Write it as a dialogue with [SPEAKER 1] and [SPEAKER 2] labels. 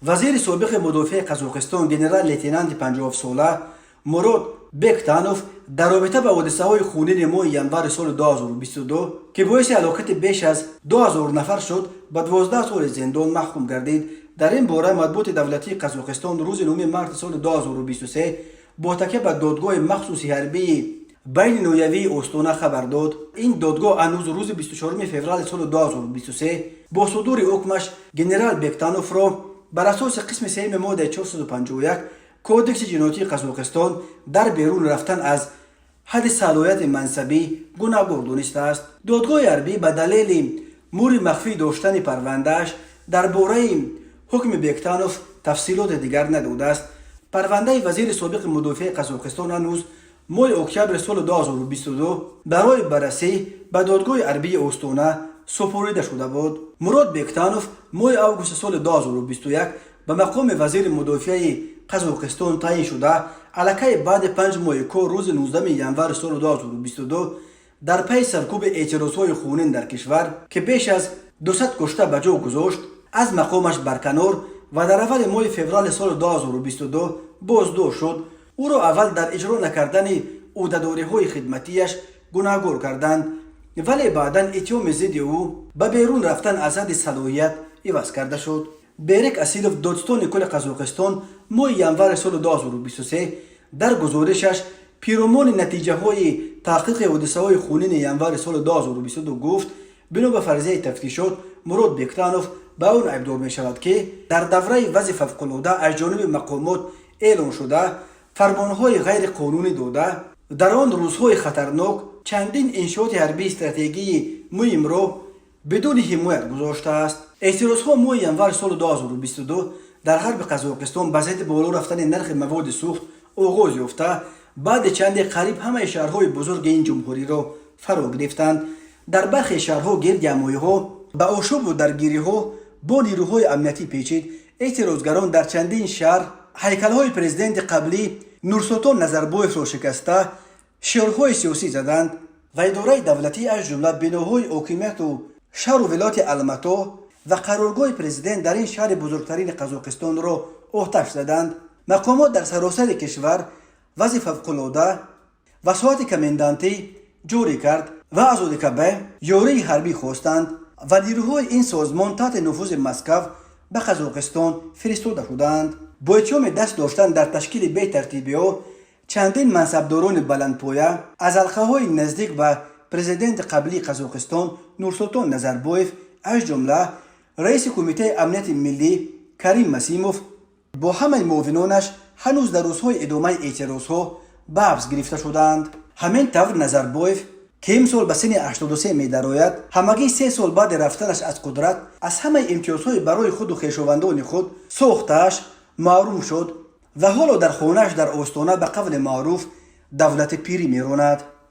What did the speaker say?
[SPEAKER 1] وزیر سابق مدافع قزاقستان جنرال لیتنانت 50 ساله مراد بکتانوف در رابطه با حادثه‌های خونین ماه ینور سال 2022 که باعث هلاکت بیش از 2000 نفر شد به 12 سال زندان محکوم گردید، در این باره مطبوعات دولتی قزاقستان روز 9 مارس سال 2023 با تکیه به دادگاه مخصوص حربی بین نویوی استونه خبر داد. این دادگاه هنوز روز 24 فوریه سال 2023 با صدور حکمش جنرال بکتانوف را بر اساس قسم 3 ماده 451 کودکس جنایی قزاقستان در بیرون رفتن از حد صلاحیت منصبی گناهکار دانسته است. دادگاه حربی به دلیل مور مخفی داشتن پروندهش درباره حکم بکتانوف تفصیلات دیگر نداده است. پرونده وزیر سابق مدافع قزاقستان هنوز ماه اکتبر سال 2022 برای بررسی به دادگاه حربی استونه سپرده شده بود. مراد بکتانوف ماه آگوست سال 2021 به مقام وزیر مدافع قزاقستان تعیین شده. علاقه بعد 5 ماه کار روز 19 ینور سال 2022 در پی سرکوب اعتراضهای خونین در کشور که بیش از 200 کشته به جا گذاشت از مقامش برکنار و در اول ماه فوریه سال 2022 بازداشت شد. او را اول در اجرا نکردن عهده‌داری‌های خدمتیش گناهکار کردند، ولی بعدا اتهام ضد او به بیرون رفتن از حد صلاحیت عوض کرده شد. بیرک اسیلوف دادستان کل قزاقستان ماه ینور سال 2023 در گزارشش پیرامون نتیجه های تحقیق حادثه‌های خونین ینور سال 2022 گفت بنا به فرضیه تفتیشات مراد بکتانوف به آن ابداع می شود که در دوره وضع فوق‌العاده از جانب مقامات اعلان شده فرمانهای غیر قانونی داده در آن روزهای خطرناک چندین انشاءات حربی استراتژی مهم را بدون حمایت گذاشته است. اعتراضها ماه ینور سال 2022 در غرب قزاقستان به ضد بالا رفتن نرخ مواد سوخت آغاز یافته بعد چند قریب همه شهرهای بزرگ این جمهوری را فرا گرفتند. در برخی شهرها گردجمعی‌ها به آشوب و درگیری‌ها با نیروهای امنیتی پیچید. اعتراضگران در چندین شهر هیکل‌های پرزیدنت قبلی نورسلطان نظربایف را شکسته شعارهای سیاسی زدند و اداره دولتی از جمله بناهای حاکمیت و شهر و ولایت الماتا و قرارگاه پرزیدنت در این شهر بزرگترین قزاقستان را آتش زدند. مقامات در سراسر کشور وضع فوق‌العاده و ساعت کماندانتی جاری کرد و از اودکبه یاری حربی خواستند و نیروهای این سازمان تحت نفوذ مسکو به قزاقستان فرستاده شدند. با اتهام دست داشتن در تشکیل بی‌ترتیبی‌ها چندین منصبداران بلندپایه از حلقه‌های نزدیک به پرزیدنت قبلی قزاقستان نورسلطان نظربایف از جمله رئیس کمیته امنیت ملی کریم مسیموف با همه معاونانش هنوز در روزهای ادامه اعتراضها به حبس گرفته شدند. همین طور نظربایف که امسال به سن 83 می درآید همگی 3 سال بعد رفتنش از قدرت از همه امتیازهای برای خود و خویشاوندان خود ساختش محروم شد و حالا در خانه‌اش در آستانه به قول معروف دولت پیری می راند.